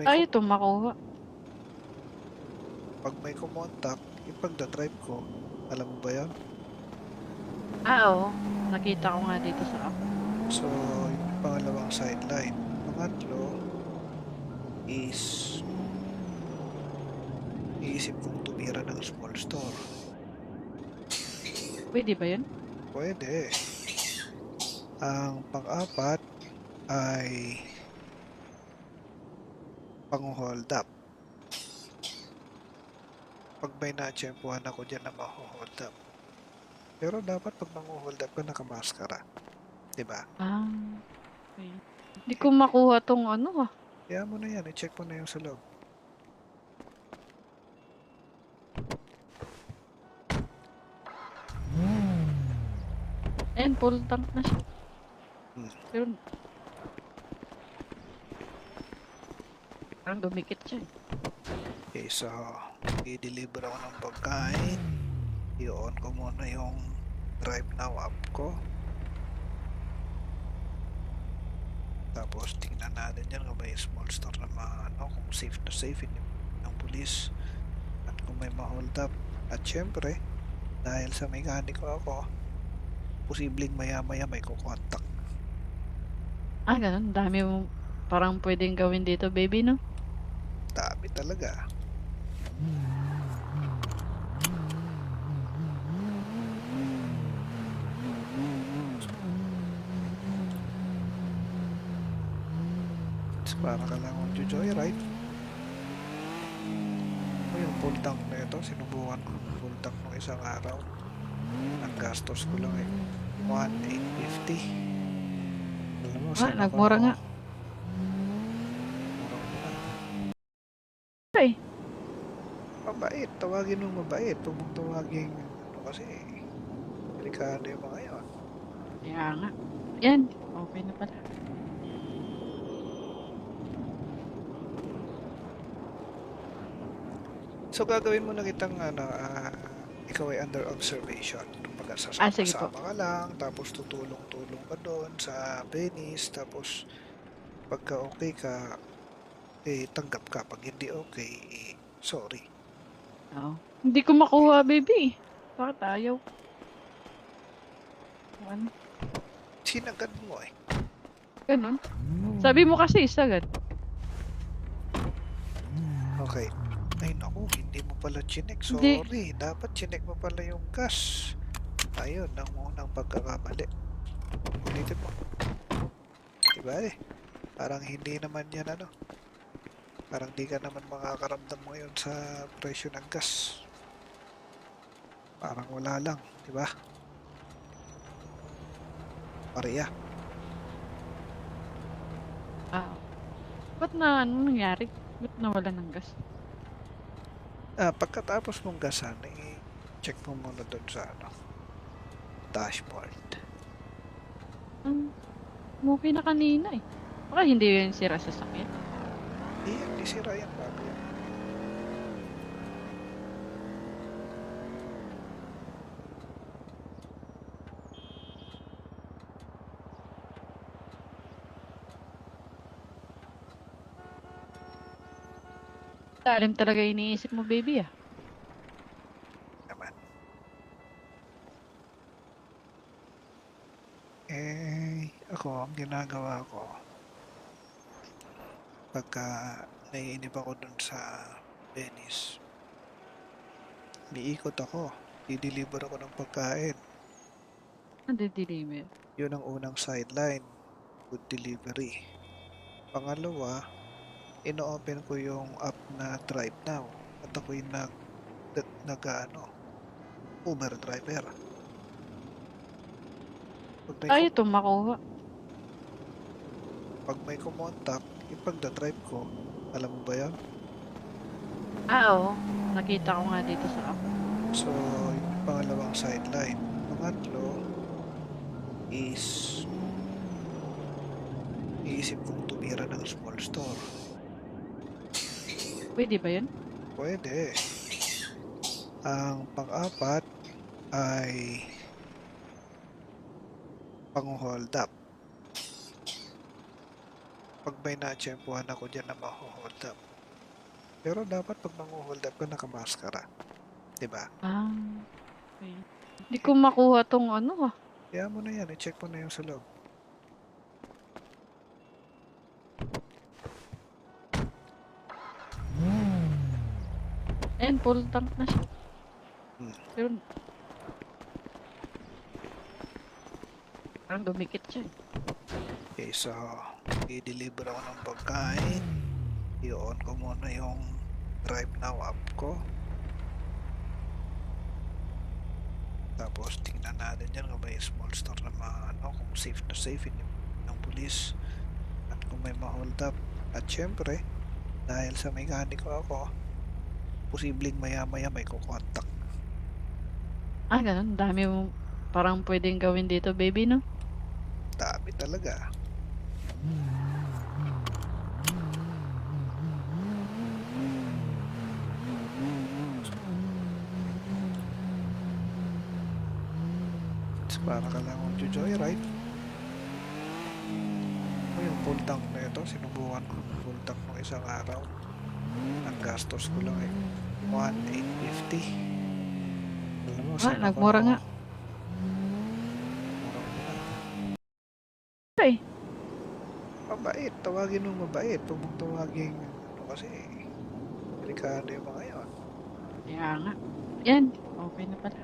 Ay, ito makuha. Pag may kumontak, ipagdadrive ko. Alam mo ba yan? Oo. Nakita ko nga dito sa app. So, yung pangalawang sideline. Pangatlo is iisip kong tumira ng small store. Pwede ba yun? Pwede. Ang pang-apat ay pang-hold up. Pag may na-tsempuhan ako dyan na ma-hold up. Pero dapat pag mang-hold up ka nakamaskara. Diba? Okay. Hindi ko makuha tong ano ah. Kaya mo na yan. I-check mo na yung sa loob. Ayan, full tank na siya. Pero parang dumikit siya eh. Okay, so i-deliver ako ng pagkain. I-on ko muna yung Drive Now app ko. Tapos tingnan natin dyan kung may small store na kung safe na safe ng pulis at kung may ma-hold up. At syempre, dahil sa mekaniko ako, posibleng maya-maya may kukontak. Ganun. Dami mo parang pwedeng gawin dito, baby, no? Dami talaga. Para ka lang mag-joyride. Yung full tank na ito, sinubukan ko full tank nung isang araw. Ang gastos ko lang 1,850. Alam mo, saan ako? Nagmura nga. Mura. Ay, Mabait. Tawagin mo mabait. Huwag mong tawagin kasi delikado yung mga yun. kaya nga. Yan. Okay na pala. So gagawin mo na kitang ikaw ay under observation. Kumbaga Sige po. sasama ka lang, tapos tutulong-tulong ka doon sa Venice, tapos pagka okay ka, tanggap ka. Pag hindi okay, sorry. Oo. Hindi ko makuha, baby. Bakit ayaw? Ano? Sinagad mo eh. Ganun. Sabi mo kasi isagad. Okay. Ay naku, hindi mo pala chinek. Hindi. Sorry, dapat chinek mo pala yung gas. Ayun, ang unang pagkakamali. Ulitin mo. Diba parang hindi naman yan parang di ka naman makakaramdam ngayon sa presyo ng gas. Parang wala lang, diba? Pareha. Ba't na anong nangyari? Ba't nawalan ng gas? Pagkatapos mong gasan, check mo muna doon sa dashboard. Okay na kanina eh. Baka hindi yun sira sa sakyan. Hindi sira yan bago yan. Lalim talaga iniisip mo, baby, ah. Naman. Ako, ang ginagawa ko, pagka naiinip ako dun sa Venice, miikot ako, dideliver ako ng pagkain. Nade-deliver. Yun ang unang sideline, food delivery. Pangalawa, ino-open ko yung app na Drive Now at ako'y nag Uber driver. Ay, ito makuha. Pag may kumontak, yung pagdadrive ko, alam mo ba yan? Oo. Nakita ko nga dito sa app. So, yung pangalawang sideline. Pangatlo is iisip kong tumira ng small store. Pwede ba yun? Pwede. Ang pang-apat ay pang-hold up. Pag may na-tsempuhan ako dyan na ma-hold up. Pero dapat pag mang-hold up ka nakamaskara. Diba? Ah, okay. Hindi ko makuha tong ano, ah. Kaya mo na yan, i-check mo na yung sa loob. Ayan, full tank na siya. Pero, parang dumikit siya, eh. Okay, so, i-deliver ako ng pagkain. I-on ko muna yung Drive Now app ko. Tapos, tingnan natin dyan kung may small store na kung safe na safe ng police. At kung may ma-hold up. At syempre, dahil sa mekaniko ako, posibleng maya-maya may kukontak. Ah, ganun. Dami mo parang pwedeng gawin dito, baby, no? Dami talaga. So, para ka lang mag-joyride. O yung full tank na ito, sinubukan ko yung full tank ng isang araw. Ang gastos ko lang ay 1,850. Alam mo, saan Nagmura nga. Ay, Mabait, tawagin mo mabait. Huwag mong tawagin, kasi, delikado yung mga yun. kaya nga. Yan, okay na pala.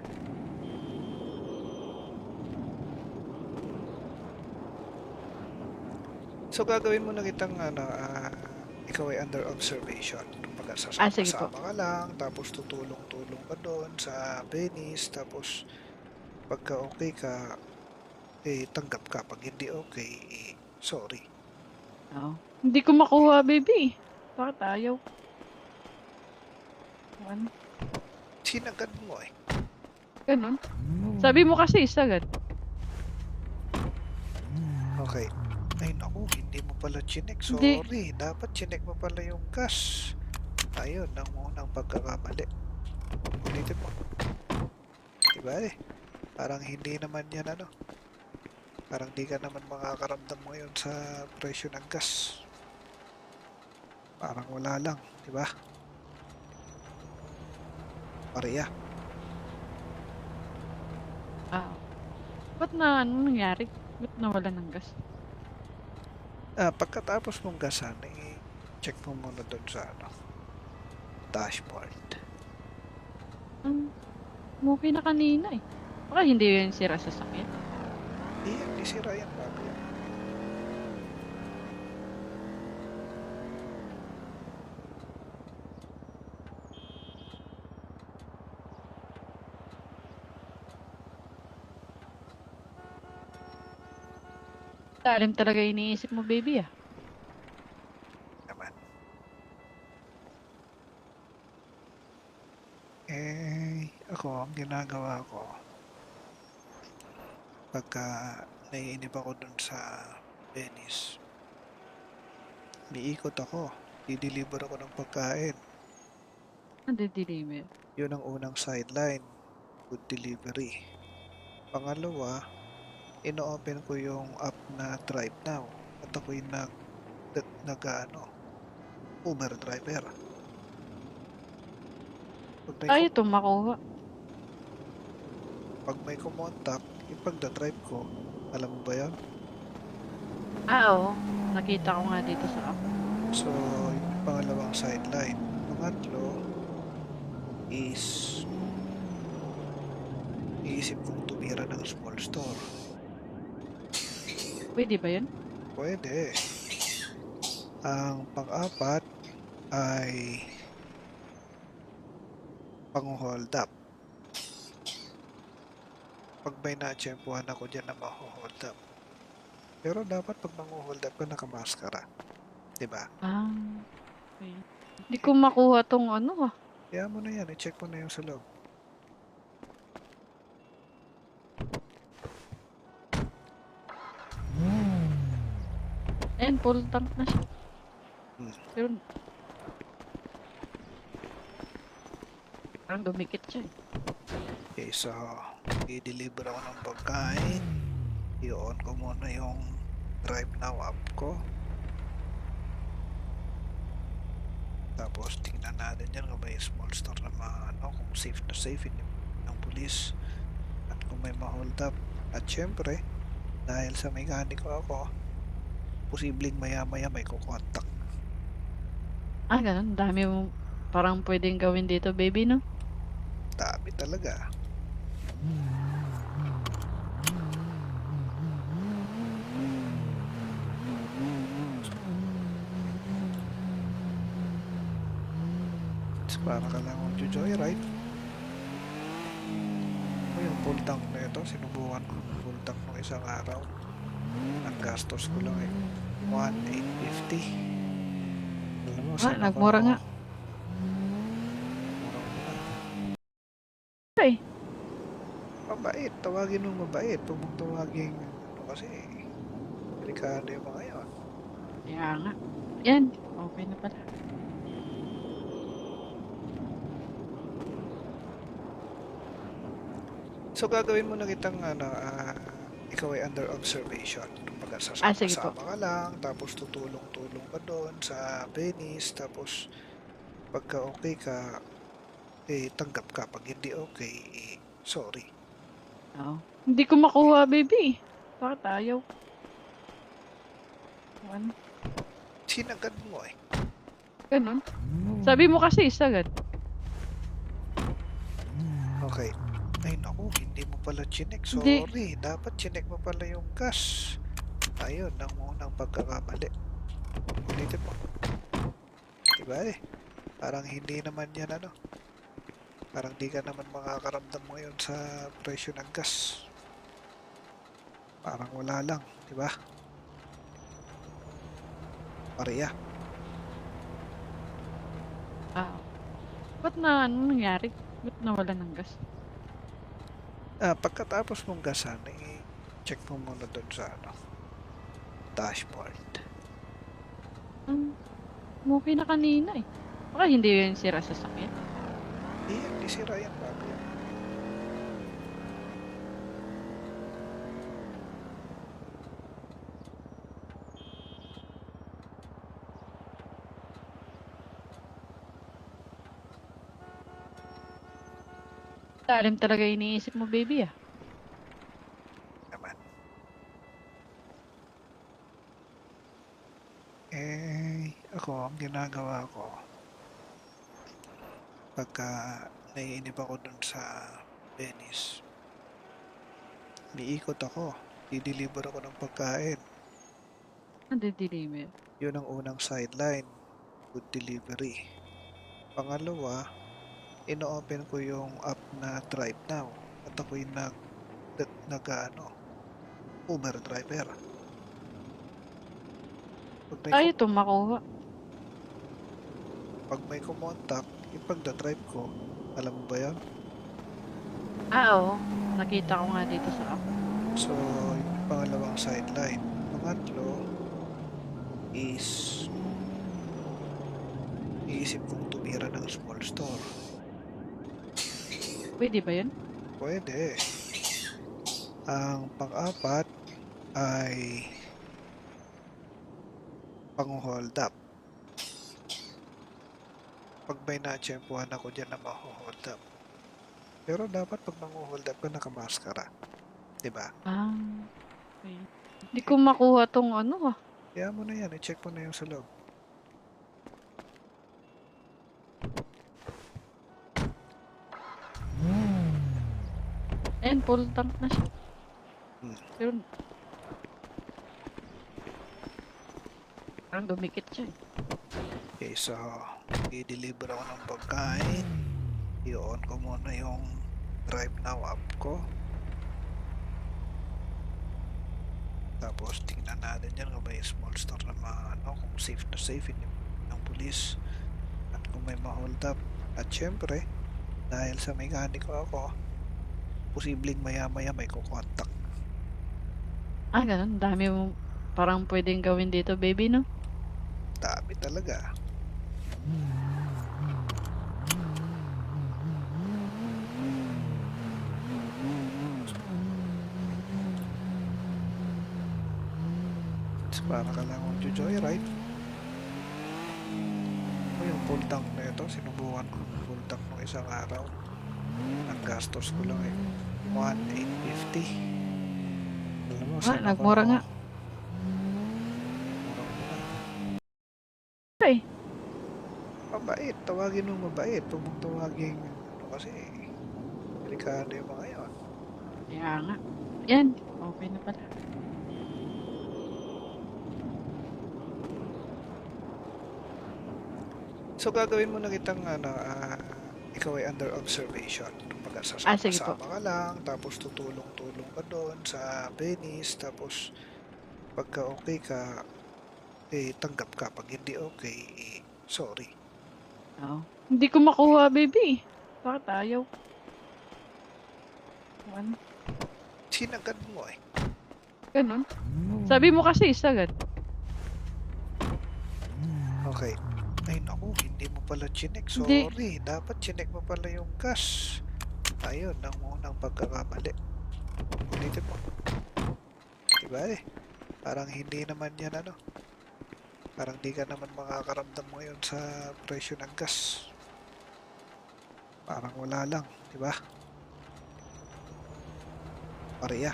So, gagawin mo na kitang, ikaw ay under observation. Kumbaga, Sige po. sasama-sama ka lang, tapos tutulong-tulong ka doon sa Venice, tapos, pagka okay ka, tanggap ka. Pag hindi okay, sorry. Oo. Hindi ko makuha, baby. Bakit ayaw? Ano? Sinagad mo eh. Ganun. Sabi mo kasi sagad. Okay. Ay naku, hindi mo pala chinek. Hindi. Sorry, dapat chinek mo pala yung gas. Ayun, ang unang pagkakamali. Ulitin mo. Diba eh? Parang hindi naman yan Parang di ka naman makakaramdam ngayon sa presyo ng gas. Parang wala lang, diba? Pareya. Ba't na ano nangyari? Ba't nawala ng gas? Pagkatapos mong gasan, check mo muna doon sa dashboard. Okay na kanina eh. Baka hindi yun sira sa sakit. Hindi sira yan bago yan. Lalim talaga iniisip mo, baby, ah. Naman. Ako, ang ginagawa ko, pagka naiinip ako dun sa Venice, miikot ako, dideliver ako ng pagkain. Nade-deliver. Yun ang unang sideline, food delivery. Pangalawa, ino-open ko yung app na Drive Now at ako'y Uber driver. Pag may, Ay, ito makuha. pag may kumontak, ipagdadrive ko. Alam mo ba yan? Oo. Nakita ko nga dito sa app. So, yung pangalawang sideline. Pangatlo is iisip kong tumira ng small store. Pwede ba yun? Pwede. Ang pang-apat ay pang-hold up. Pag may na-tsempuhan ako dyan na ma-hold up. Pero dapat pag nang-hold up ka nakamaskara. Diba? Ah, okay. Hindi ko makuha tong ano ah. Kaya mo na yan. I-check mo na yung sa loob. Ayan, full tank na siya. Hmm. Pero parang dumikit siya eh. Okay, so i-deliver ako ng pagkain. I-on ko muna yung Drive Now app ko. Tapos tingnan natin yan kung may small store na kung safe na safe hindi ng pulis. At kung may ma-hold up. At syempre, dahil sa mekaniko ako, posibleng maya-maya may kukontak. Ah, ganun. Dami mo parang pwedeng gawin dito, baby, no? Dami talaga. It's para ka lang mag-joyride. O yung full tank na ito, sinubukan ko full tank nung isang araw. Ang gastos ko lang 1,850. Alam mo, Ah, saan ako nagmura nga. mura-mura. Ay, Mabait, tawagin mo mabait. Huwag mong tawagin, kasi, delikado yung mga yun. kaya nga. Yan, okay na pala. So, gagawin mo na kitang, ikaw ay under observation. Kumbaga, Sige po. sasama-sama ka lang, tapos tutulong-tulong ka doon sa Venice, tapos, pagka okay ka, tanggap ka. Pag hindi okay, sorry. Oo. Hindi ko makuha, baby. Bakit ayaw? Ano? Sinagad mo eh. Ganun. Sabi mo kasi isagad. Okay. Ay naku, hindi mo pala chinek. Hindi. Sorry, dapat chinek mo pala yung gas. Ayun, ang unang pagkakamali. Ulitin mo. Diba eh? Parang hindi naman yan Parang di ka naman makakaramdam ngayon sa presyo ng gas. Parang wala lang, diba? Pareya. Ah, ba't na ano nangyari? Ba't nawala ng gas? Pagkatapos mong gasan, check mo muna doon sa dashboard. Okay na kanina eh. Baka hindi yun sira sa sakyan. Hindi sira yan bago yan. Lalim talaga iniisip mo, baby ah. Naman. Ako, ang ginagawa ko, pagka naiinip ako dun sa Venice, liikot ako, di-deliver ako ng pagkain. Nade-deliver. Yun ang unang sideline, food delivery. Pangalawa, ino-open ko yung app na Drive Now at ako'y Uber driver. Ay, ito makuha. Pag may kumontak, ipagdadrive ko. Alam mo ba yan? Oo. Nakita ko nga dito sa app. So, yung pangalawang sideline. Pangatlo is iisip kong tumira ng small store. Pwede ba yun? Pwede. Ang pang-apat ay pang-hold up. Pag may na-tsempuhan ako dyan na maho-hold up. Pero dapat pag mangu-hold up ka nakamaskara. Diba? Ah, okay. Hindi ko makuha tong ano ah. Kaya mo na yan, i-check mo na yung sa loob. Ayan, full tank na siya. Hmm. Pero parang dumikit siya eh. Okay, so i-deliver ako ng pagkain. I-on ko muna yung Drive Now app ko. Tapos tingnan natin dyan kung may small store na kung safe na safe hindi ng pulis. At kung may ma-hold up. At syempre, dahil sa mekaniko ako, posibleng maya-maya may kukontak. Ah, ganun. Dami mo parang pwedeng gawin dito, baby, no? Dami talaga. Para ka lang mag-joyride. Yung full tank na ito, sinubukan ko full tank nung isang araw. Ang gastos ko lang 1,850. Alam mo, saan ako? Nagmura nga. Okay. Mabait, tawagin mo mabait. Huwag mong tawagin, kasi, delikado yung mga yun. Kaya nga. Yan. Okay na pala. So, gagawin mo na kitang, ikaw ay under observation. Kumbaga, Sige po. sasama-sama ka lang, tapos tutulong-tulong ka doon sa Venice, tapos, pagka okay ka, tanggap ka. Pag hindi okay, sorry. Oo. Hindi ko makuha, baby. Bakit ayaw? Ano? Sinagad mo eh. Ganun. Sabi mo kasi isagad. Okay. Ay naku, hindi mo pala chinek. Hindi. Sorry, dapat chinek mo pala yung gas. Ayun, ang unang pagkakamali. Ulitin mo. Diba parang hindi naman yan Parang di ka naman makakaramdam ngayon sa presyo ng gas. Parang wala lang, diba? Pareya.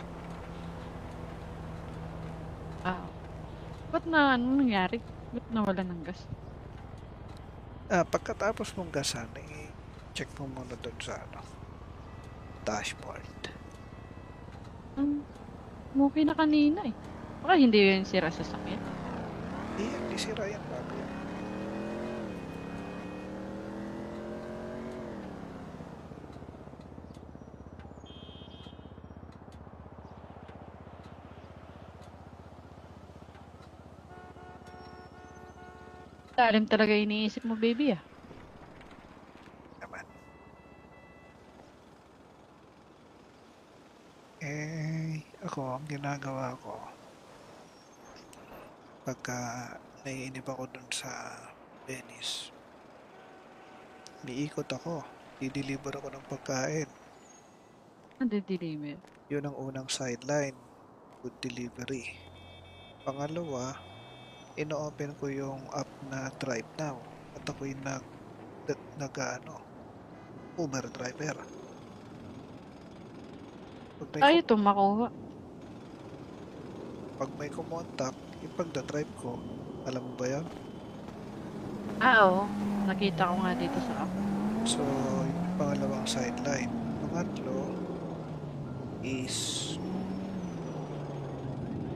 Ba't na anong nangyari? Ba't nawala ng gas? Pagkatapos mong gasan, check mo muna doon sa dashboard. Okay na kanina eh. Baka hindi yun sira sa sakyan. Hindi sira yan, bago yan. Talim talaga iniisip mo, baby ah. Naman. Ako, ang ginagawa ko, pagka naiinip ako dun sa Venice, niikot ako, i-deliver ako ng pagkain. Nade-deliver. Yun ang unang sideline, food delivery. Pangalawa, ino-open ko yung app na Drive Now at ako'y Uber driver. Ay, ito makuha. Pag may kumontak, yung pagdadrive ko, alam mo ba yan? Oo. Nakita ko nga dito sa app. So, yung pangalawang sideline. Pangatlo is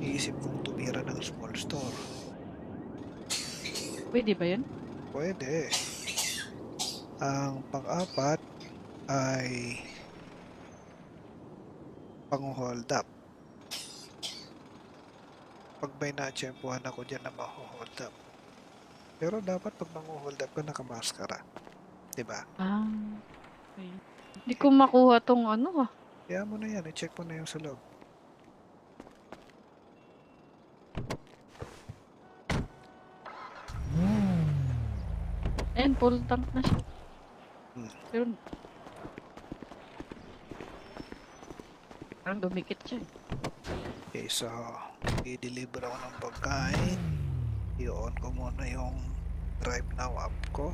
iisip kong tumira ng small store. Pwede ba yun? Pwede. Ang pang-apat ay pang-hold up. Pag may na-tsempuhan ako dyan na maho-hold up. Pero dapat pag mangu-hold up ka nakamaskara. Diba? Okay. Hindi ko makuha tong ano ah. Kaya mo na yan, i-check mo na yung sa loob. Ayan, full tank na siya. Pero parang dumikit siya eh. Okay, so i-deliver ako ng pagkain. I-on ko muna yung Drive Now app ko.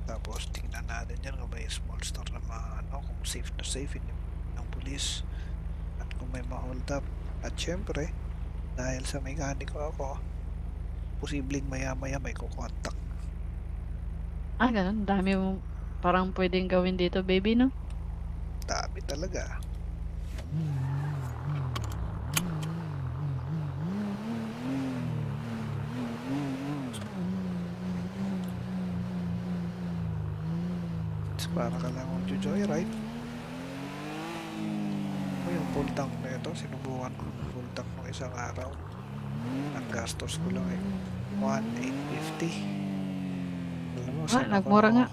Tapos tingnan natin yan kung may small store na ano, kung safe na safe hindi ng pulis. At kung may ma-hold up. At syempre, dahil sa mekaniko ako, posibleng maya-maya may kukontak. Ah, ganun. Dami mo parang pwedeng gawin dito, baby, no? Dami talaga. So, para ka lang mag-joyride. O yung full tank na ito, sinubukan ko yung full tank nung isang araw. Ang gastos ko lang 1,850. Alam mo, Ah, nagmura nga.